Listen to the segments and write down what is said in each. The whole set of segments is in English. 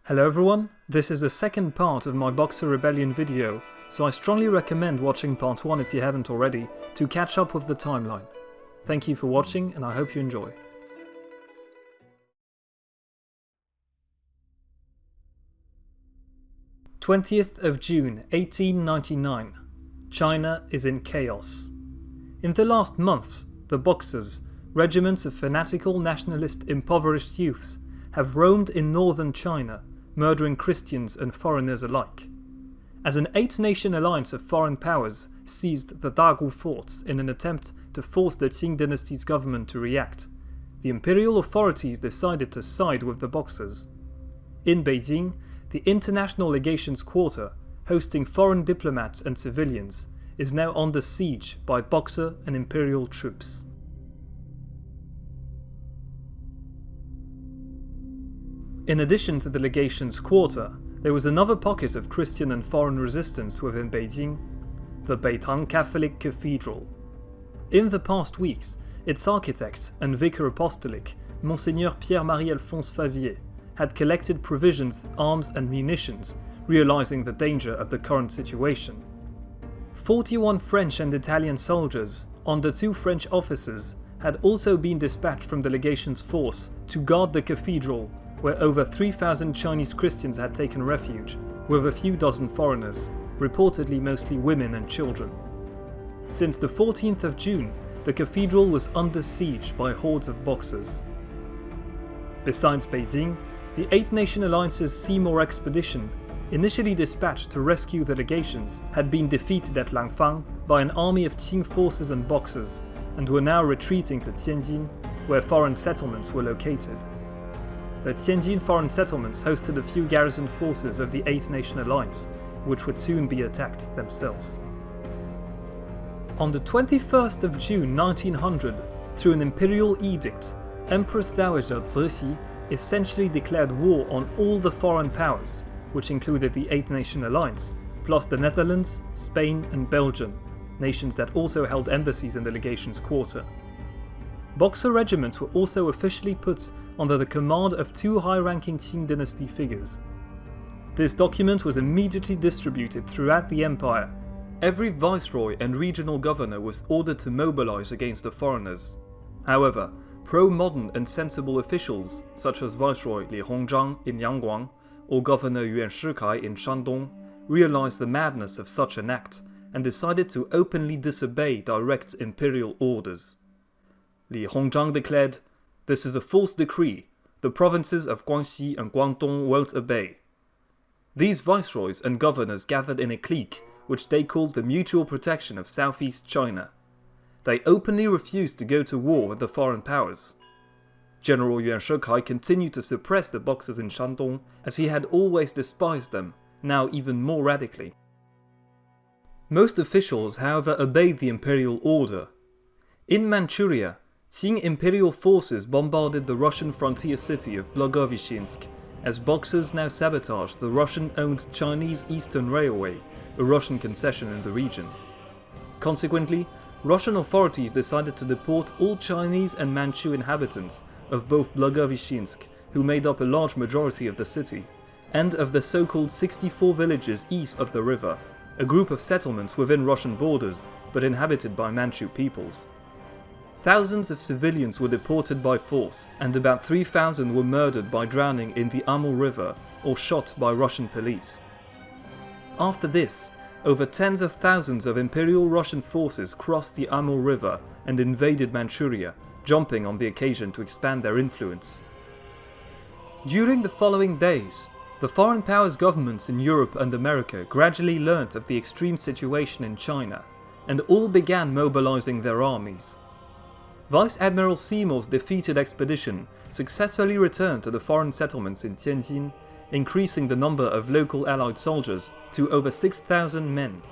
Hello everyone, this is the second part of my Boxer Rebellion video, so I strongly recommend watching part 1 if you haven't already, to catch up with the timeline. Thank you for watching and I hope you enjoy. June 20th, 1899. China is in chaos. In the last months, the Boxers, regiments of fanatical nationalist impoverished youths, have roamed in northern China, murdering Christians and foreigners alike. As an 8-nation alliance of foreign powers seized the Dagu forts in an attempt to force the Qing dynasty's government to react, the imperial authorities decided to side with the Boxers. In Beijing, the International Legations Quarter, hosting foreign diplomats and civilians, is now under siege by Boxer and imperial troops. In addition to the Legations Quarter, there was another pocket of Christian and foreign resistance within Beijing, the Beitang Catholic Cathedral. In the past weeks, its architect and vicar apostolic, Monseigneur Pierre-Marie Alphonse Favier, had collected provisions, arms and munitions, realizing the danger of the current situation. 41 French and Italian soldiers, under 2 French officers, had also been dispatched from the Legations force to guard the cathedral, where over 3,000 Chinese Christians had taken refuge, with a few dozen foreigners, reportedly mostly women and children. Since the 14th of June, the cathedral was under siege by hordes of Boxers. Besides Beijing, the 8-nation alliance's Seymour expedition, initially dispatched to rescue the legations, had been defeated at Langfang by an army of Qing forces and Boxers, and were now retreating to Tientsin, where foreign settlements were located. The Tientsin foreign settlements hosted a few garrison forces of the 8-nation alliance, which would soon be attacked themselves. On the 21st of June 1900, through an imperial edict, Empress Dowager Cixi essentially declared war on all the foreign powers, which included the 8-nation alliance, plus the Netherlands, Spain and Belgium, nations that also held embassies in the Legations Quarter. Boxer regiments were also officially put under the command of 2 high-ranking Qing dynasty figures. This document was immediately distributed throughout the empire. Every viceroy and regional governor was ordered to mobilize against the foreigners. However, pro-modern and sensible officials, such as Viceroy Li Hongzhang in Yangguang or Governor Yuan Shikai in Shandong, realized the madness of such an act and decided to openly disobey direct imperial orders. Li Hongzhang declared, "This is a false decree. The provinces of Guangxi and Guangdong won't obey." These viceroys and governors gathered in a clique, which they called the Mutual Protection of Southeast China. They openly refused to go to war with the foreign powers. General Yuan Shikai continued to suppress the Boxers in Shandong, as he had always despised them, now even more radically. Most officials, however, obeyed the imperial order. In Manchuria, Qing imperial forces bombarded the Russian frontier city of Blagoveshchensk, as Boxers now sabotaged the Russian-owned Chinese Eastern Railway, a Russian concession in the region. Consequently, Russian authorities decided to deport all Chinese and Manchu inhabitants of both Blagoveshchensk, who made up a large majority of the city, and of the so-called 64 villages east of the river, a group of settlements within Russian borders, but inhabited by Manchu peoples. Thousands of civilians were deported by force, and about 3,000 were murdered by drowning in the Amur River or shot by Russian police. After this, over tens of thousands of Imperial Russian forces crossed the Amur River and invaded Manchuria, jumping on the occasion to expand their influence. During the following days, the foreign powers' governments in Europe and America gradually learnt of the extreme situation in China, and all began mobilizing their armies. Vice Admiral Seymour's defeated expedition successfully returned to the foreign settlements in Tientsin, increasing the number of local allied soldiers to over 6,000 men.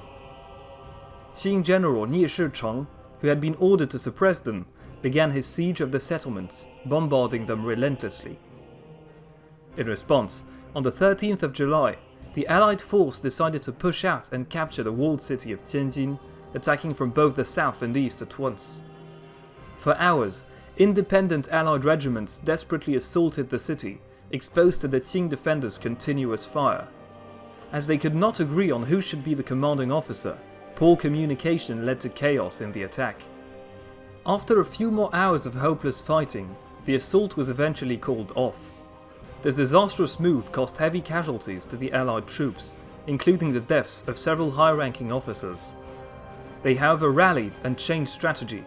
Qing General Nie Shicheng, who had been ordered to suppress them, began his siege of the settlements, bombarding them relentlessly. In response, on the 13th of July, the Allied force decided to push out and capture the walled city of Tientsin, attacking from both the south and east at once. For hours, independent Allied regiments desperately assaulted the city, exposed to the Qing defenders' continuous fire. As they could not agree on who should be the commanding officer, poor communication led to chaos in the attack. After a few more hours of hopeless fighting, the assault was eventually called off. This disastrous move cost heavy casualties to the Allied troops, including the deaths of several high-ranking officers. They however rallied and changed strategy.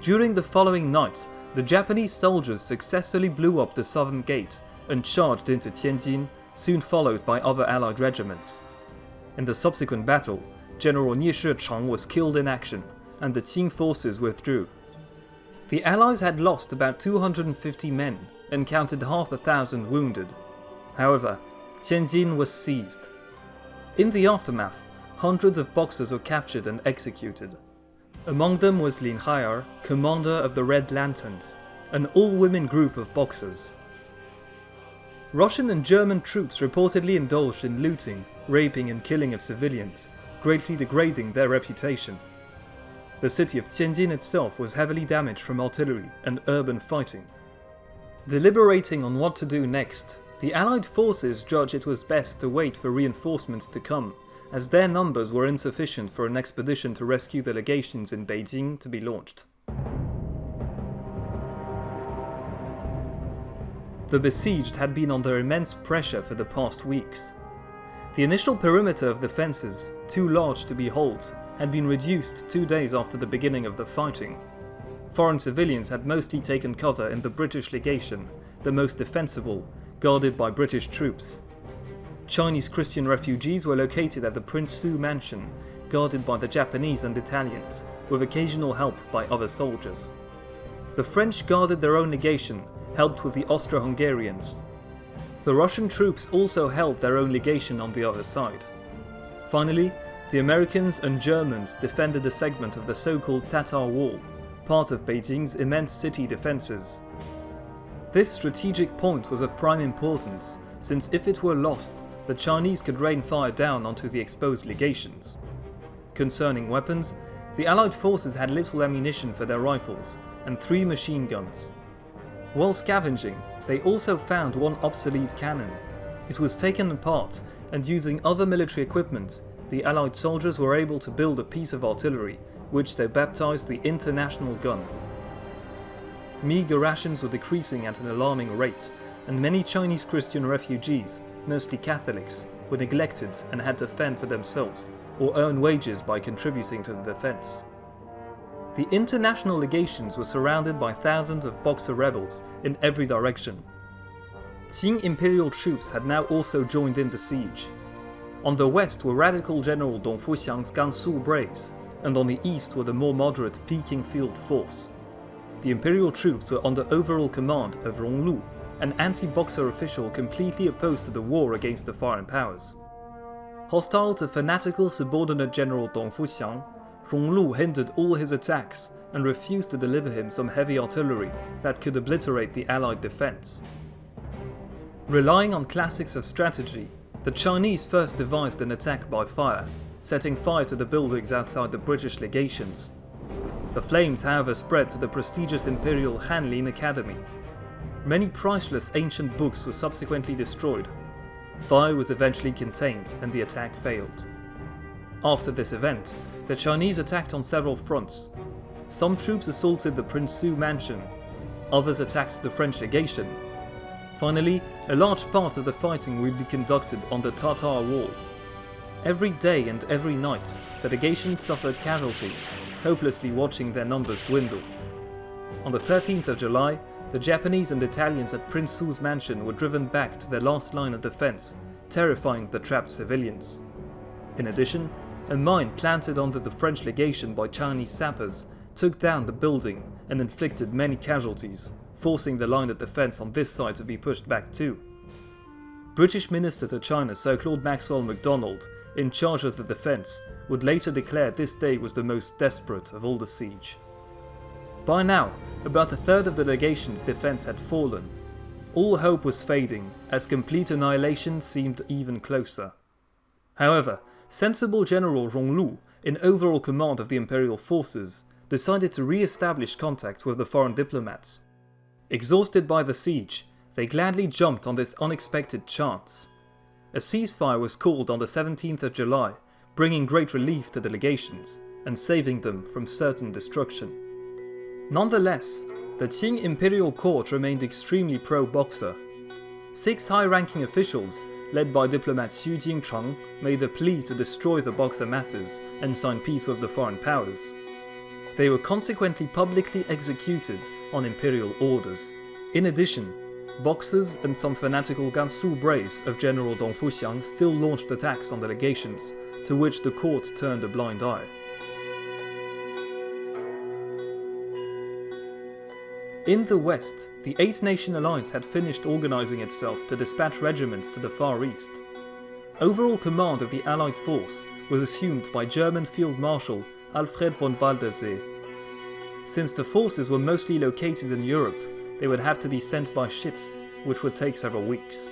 During the following night, the Japanese soldiers successfully blew up the southern gate and charged into Tientsin, soon followed by other Allied regiments. In the subsequent battle, General Nie Shicheng was killed in action, and the Qing forces withdrew. The Allies had lost about 250 men and counted 500 wounded. However, Tientsin was seized. In the aftermath, hundreds of Boxers were captured and executed. Among them was Lin Haier, commander of the Red Lanterns, an all-women group of Boxers. Russian and German troops reportedly indulged in looting, raping and killing of civilians, greatly degrading their reputation. The city of Tientsin itself was heavily damaged from artillery and urban fighting. Deliberating on what to do next, the Allied forces judged it was best to wait for reinforcements to come, as their numbers were insufficient for an expedition to rescue the legations in Beijing to be launched. The besieged had been under immense pressure for the past weeks. The initial perimeter of the fences, too large to be held, had been reduced 2 days after the beginning of the fighting. Foreign civilians had mostly taken cover in the British legation, the most defensible, guarded by British troops. Chinese Christian refugees were located at the Prince Su mansion, guarded by the Japanese and Italians, with occasional help by other soldiers. The French guarded their own legation, helped with the Austro-Hungarians. The Russian troops also held their own legation on the other side. Finally, the Americans and Germans defended a segment of the so-called Tatar Wall, part of Beijing's immense city defences. This strategic point was of prime importance, since if it were lost, the Chinese could rain fire down onto the exposed legations. Concerning weapons, the Allied forces had little ammunition for their rifles, and 3 machine guns. While scavenging, they also found one obsolete cannon. It was taken apart, and using other military equipment, the Allied soldiers were able to build a piece of artillery, which they baptized the International Gun. Meagre rations were decreasing at an alarming rate, and many Chinese Christian refugees, mostly Catholics, were neglected and had to fend for themselves, or earn wages by contributing to the defense. The international legations were surrounded by thousands of Boxer rebels in every direction. Qing imperial troops had now also joined in the siege. On the west were radical General Dong Fuxiang's Gansu Braves, and on the east were the more moderate Peking Field Force. The imperial troops were under overall command of Ronglu, an anti-Boxer official completely opposed to the war against the foreign powers. Hostile to fanatical subordinate General Dong Fuxiang, Ronglu hindered all his attacks and refused to deliver him some heavy artillery that could obliterate the Allied defense. Relying on classics of strategy, the Chinese first devised an attack by fire, setting fire to the buildings outside the British legations. The flames, however, spread to the prestigious Imperial Hanlin Academy. Many priceless ancient books were subsequently destroyed. Fire was eventually contained and the attack failed. After this event, the Chinese attacked on several fronts. Some troops assaulted the Prince Su mansion, others attacked the French legation. Finally, a large part of the fighting would be conducted on the Tatar Wall. Every day and every night, the legations suffered casualties, hopelessly watching their numbers dwindle. On the 13th of July, the Japanese and Italians at Prince Su's mansion were driven back to their last line of defense, terrifying the trapped civilians. In addition, a mine planted under the French legation by Chinese sappers took down the building and inflicted many casualties, forcing the line of defense on this side to be pushed back too. British Minister to China Sir Claude Maxwell MacDonald, in charge of the defense, would later declare this day was the most desperate of all the siege. By now, about a third of the legation's defense had fallen. All hope was fading, as complete annihilation seemed even closer. However, sensible General Ronglu, in overall command of the imperial forces, decided to re-establish contact with the foreign diplomats. Exhausted by the siege, They gladly jumped on this unexpected chance. A ceasefire was called on the 17th of July, bringing great relief to the legations and saving them from certain destruction. Nonetheless, the Qing imperial court remained extremely pro-Boxer. 6 high-ranking officials, led by diplomat Xu Jingchang, made a plea to destroy the Boxer masses and sign peace with the foreign powers. They were consequently publicly executed on imperial orders. In addition, Boxers and some fanatical Gansu braves of General Dong Fuxiang still launched attacks on the legations, to which the court turned a blind eye. In the West, the Eight-Nation Alliance had finished organizing itself to dispatch regiments to the Far East. Overall command of the Allied force was assumed by German Field Marshal Alfred von Waldersee. Since the forces were mostly located in Europe, they would have to be sent by ships, which would take several weeks.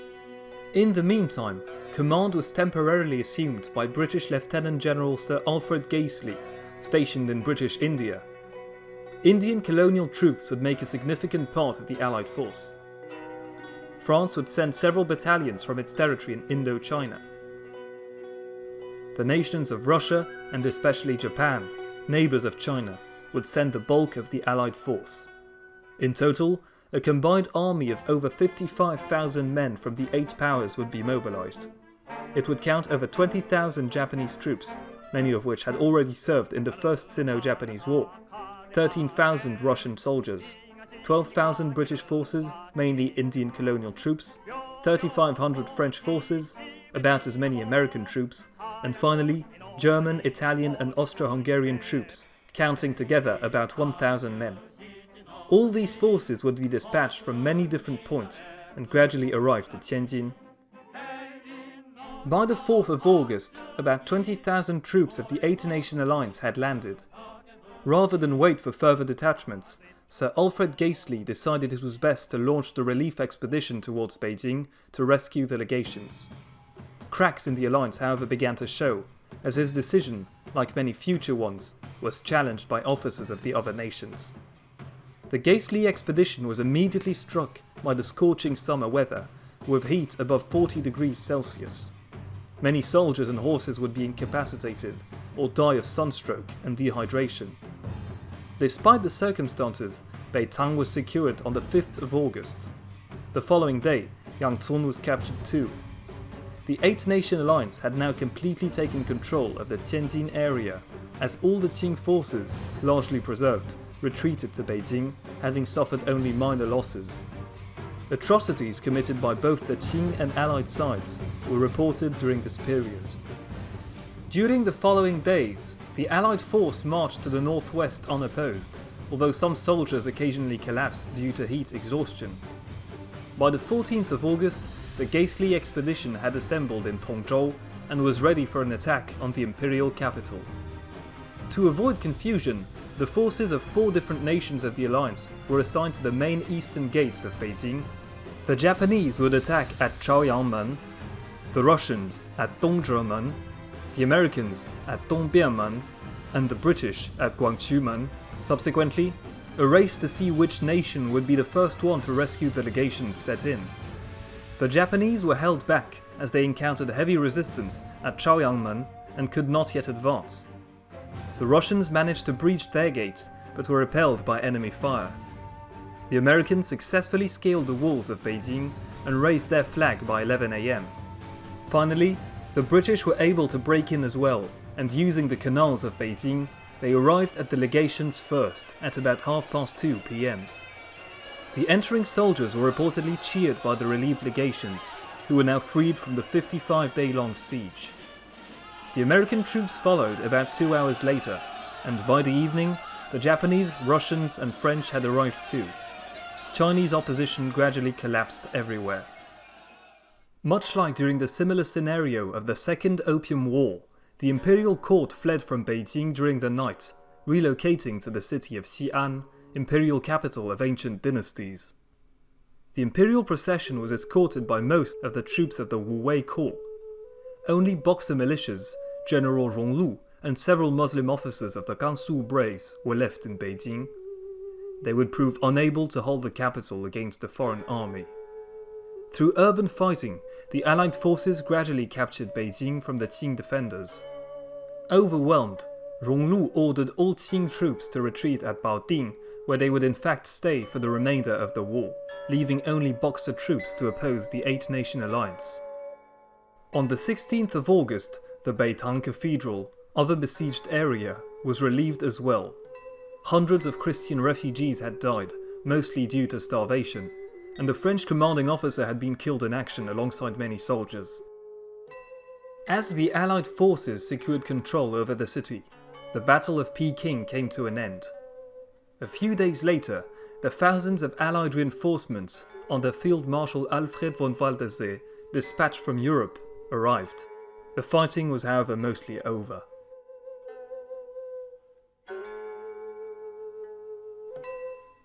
In the meantime, command was temporarily assumed by British Lieutenant General Sir Alfred Gaselee, stationed in British India. Indian colonial troops would make a significant part of the Allied force. France would send several battalions from its territory in Indochina. The nations of Russia, and especially Japan, neighbours of China, would send the bulk of the Allied force. In total, a combined army of over 55,000 men from the 8 powers would be mobilized. It would count over 20,000 Japanese troops, many of which had already served in the First Sino-Japanese War, 13,000 Russian soldiers, 12,000 British forces, mainly Indian colonial troops, 3,500 French forces, about as many American troops, and finally, German, Italian and Austro-Hungarian troops, counting together about 1,000 men. All these forces would be dispatched from many different points and gradually arrived at Tientsin. By the 4th of August, about 20,000 troops of the Eight-Nation Alliance had landed. Rather than wait for further detachments, Sir Alfred Gaselee decided it was best to launch the relief expedition towards Beijing to rescue the legations. Cracks in the alliance, however, began to show, as his decision, like many future ones, was challenged by officers of the other nations. The Gaselee expedition was immediately struck by the scorching summer weather, with heat above 40 degrees Celsius. Many soldiers and horses would be incapacitated or die of sunstroke and dehydration. Despite the circumstances, Beijing was secured on the 5th of August. The following day, Yangzhou was captured too. The Eight-Nation Alliance had now completely taken control of the Tientsin area, as all the Qing forces, largely preserved, retreated to Beijing, having suffered only minor losses. Atrocities committed by both the Qing and Allied sides were reported during this period. During the following days, the Allied force marched to the northwest unopposed, although some soldiers occasionally collapsed due to heat exhaustion. By the 14th of August, the Gaselee expedition had assembled in Tongzhou and was ready for an attack on the imperial capital. To avoid confusion, the forces of 4 different nations of the alliance were assigned to the main eastern gates of Beijing. The Japanese would attack at Chaoyangmen, the Russians at Dongzhemen, the Americans at Dongbianmen, and the British at Guangqumen. Subsequently, a race to see which nation would be the first one to rescue the legations set in. The Japanese were held back as they encountered heavy resistance at Chaoyangmen and could not yet advance. The Russians managed to breach their gates but were repelled by enemy fire. The Americans successfully scaled the walls of Beijing and raised their flag by 11 AM. Finally, the British were able to break in as well, and using the canals of Beijing, they arrived at the legations first at about 2:30 PM. The entering soldiers were reportedly cheered by the relieved legations, who were now freed from the 55-day-long siege. The American troops followed about 2 hours later, and by the evening, the Japanese, Russians and French had arrived too. Chinese opposition gradually collapsed everywhere. Much like during the similar scenario of the Second Opium War, the imperial court fled from Beijing during the night, relocating to the city of Xi'an, imperial capital of ancient dynasties. The imperial procession was escorted by most of the troops of the Wu Wei court. Only Boxer militias, General Ronglu, and several Muslim officers of the Gansu Braves were left in Beijing. They would prove unable to hold the capital against the foreign army. Through urban fighting, the Allied forces gradually captured Beijing from the Qing defenders. Overwhelmed, Ronglu ordered all Qing troops to retreat at Baoding, where they would in fact stay for the remainder of the war, leaving only Boxer troops to oppose the Eight-Nation Alliance. On the 16th of August, the Beitang Cathedral, other besieged area, was relieved as well. Hundreds of Christian refugees had died, mostly due to starvation, and the French commanding officer had been killed in action alongside many soldiers. As the Allied forces secured control over the city, the Battle of Peking came to an end. A few days later, the thousands of Allied reinforcements under Field Marshal Alfred von Waldersee, dispatched from Europe, arrived. The fighting was however mostly over.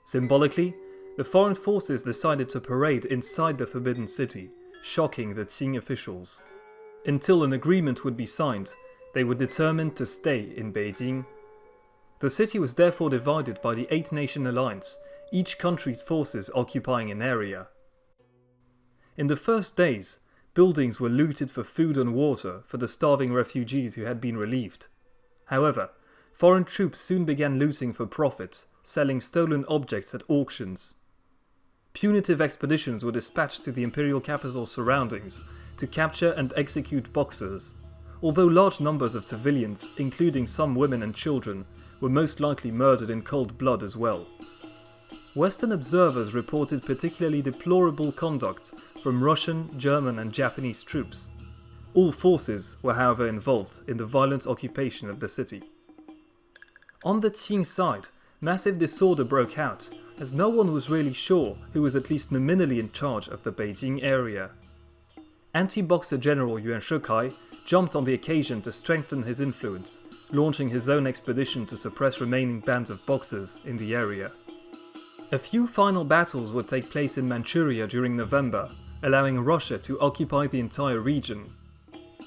Symbolically, the foreign forces decided to parade inside the Forbidden City, shocking the Qing officials. Until an agreement would be signed, they were determined to stay in Beijing. The city was therefore divided by the Eight-Nation Alliance, each country's forces occupying an area. In the first days, buildings were looted for food and water for the starving refugees who had been relieved. However, foreign troops soon began looting for profit, selling stolen objects at auctions. Punitive expeditions were dispatched to the imperial capital's surroundings to capture and execute Boxers, although large numbers of civilians, including some women and children, were most likely murdered in cold blood as well. Western observers reported particularly deplorable conduct from Russian, German and Japanese troops. All forces were however involved in the violent occupation of the city. On the Qing side, massive disorder broke out, as no one was really sure who was at least nominally in charge of the Beijing area. Anti-Boxer General Yuan Shikai jumped on the occasion to strengthen his influence, launching his own expedition to suppress remaining bands of Boxers in the area. A few final battles would take place in Manchuria during November, allowing Russia to occupy the entire region.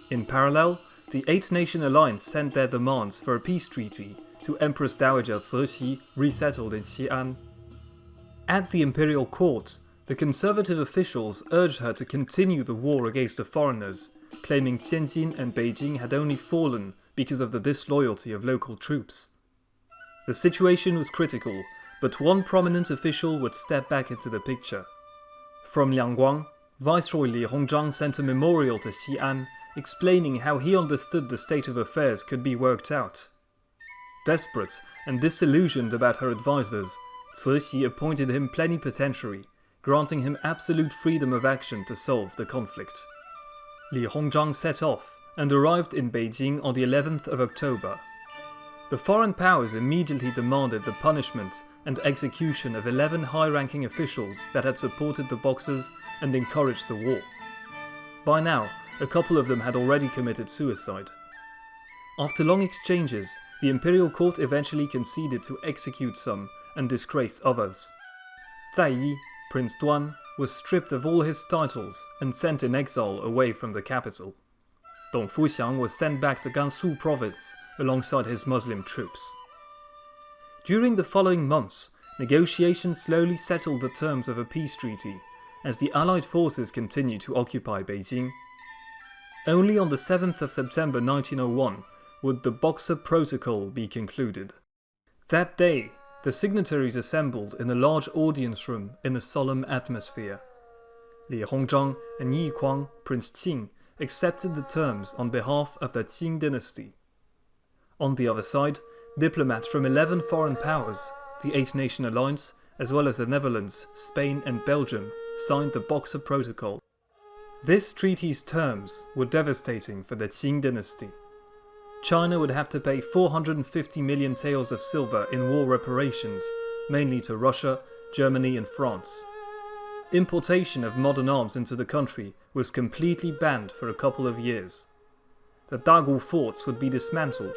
In parallel, the Eight-Nation Alliance sent their demands for a peace treaty to Empress Dowager Cixi, resettled in Xi'an. At the imperial court, the conservative officials urged her to continue the war against the foreigners, claiming Tientsin and Beijing had only fallen because of the disloyalty of local troops. The situation was critical, but one prominent official would step back into the picture. From Liangguang, Viceroy Li Hongzhang sent a memorial to Xi'an, explaining how he understood the state of affairs could be worked out. Desperate and disillusioned about her advisors, Cixi appointed him plenipotentiary, granting him absolute freedom of action to solve the conflict. Li Hongzhang set off and arrived in Beijing on the 11th of October. The foreign powers immediately demanded the punishment and execution of 11 high-ranking officials that had supported the Boxers and encouraged the war. By now, a couple of them had already committed suicide. After long exchanges, the imperial court eventually conceded to execute some and disgrace others. Zai Yi, Prince Duan, was stripped of all his titles and sent in exile away from the capital. Dong Fuxiang was sent back to Gansu province alongside his Muslim troops. During the following months, negotiations slowly settled the terms of a peace treaty as the Allied forces continued to occupy Beijing. Only on the 7th of September 1901 would the Boxer Protocol be concluded. That day, the signatories assembled in a large audience room in a solemn atmosphere. Li Hongzhang and Yi Kuang, Prince Qing, accepted the terms on behalf of the Qing dynasty. On the other side, diplomats from 11 foreign powers, the Eight-Nation Alliance, as well as the Netherlands, Spain and Belgium, signed the Boxer Protocol. This treaty's terms were devastating for the Qing dynasty. China would have to pay 450 million taels of silver in war reparations, mainly to Russia, Germany and France. Importation of modern arms into the country was completely banned for a couple of years. The Dagu forts would be dismantled.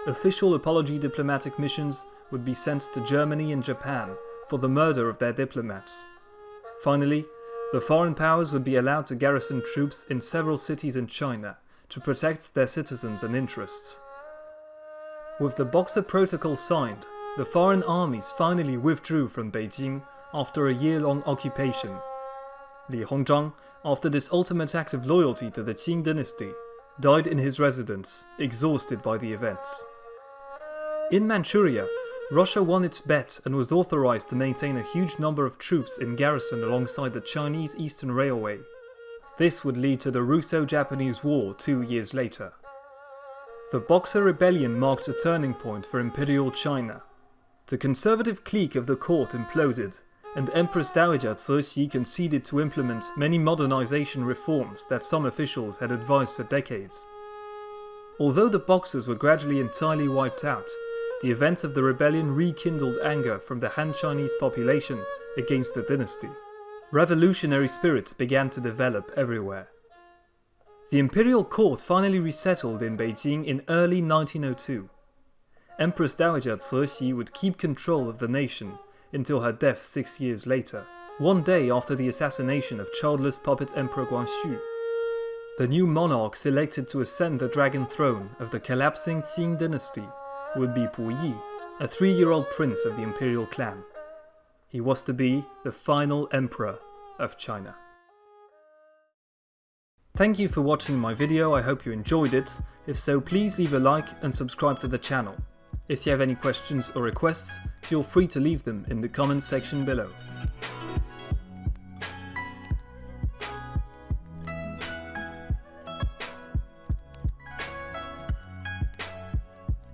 Official apology diplomatic missions would be sent to Germany and Japan for the murder of their diplomats. Finally, the foreign powers would be allowed to garrison troops in several cities in China to protect their citizens and interests. With the Boxer Protocol signed, the foreign armies finally withdrew from Beijing after a year-long occupation. Li Hongzhang, after this ultimate act of loyalty to the Qing dynasty, died in his residence, exhausted by the events. In Manchuria, Russia won its bet and was authorized to maintain a huge number of troops in garrison alongside the Chinese Eastern Railway. This would lead to the Russo-Japanese War 2 years later. The Boxer Rebellion marked a turning point for Imperial China. The conservative clique of the court imploded, and Empress Dowager Cixi conceded to implement many modernization reforms that some officials had advised for decades. Although the Boxers were gradually entirely wiped out, the events of the rebellion rekindled anger from the Han Chinese population against the dynasty. Revolutionary spirits began to develop everywhere. The imperial court finally resettled in Beijing in early 1902. Empress Dowager Cixi would keep control of the nation until her death 6 years later, one day after the assassination of childless puppet Emperor Guangxu. The new monarch selected to ascend the dragon throne of the collapsing Qing dynasty would be Pu Yi, a 3-year-old prince of the imperial clan. He was to be the final emperor of China. Thank you for watching my video, I hope you enjoyed it. If so, please leave a like and subscribe to the channel. If you have any questions or requests, feel free to leave them in the comments section below.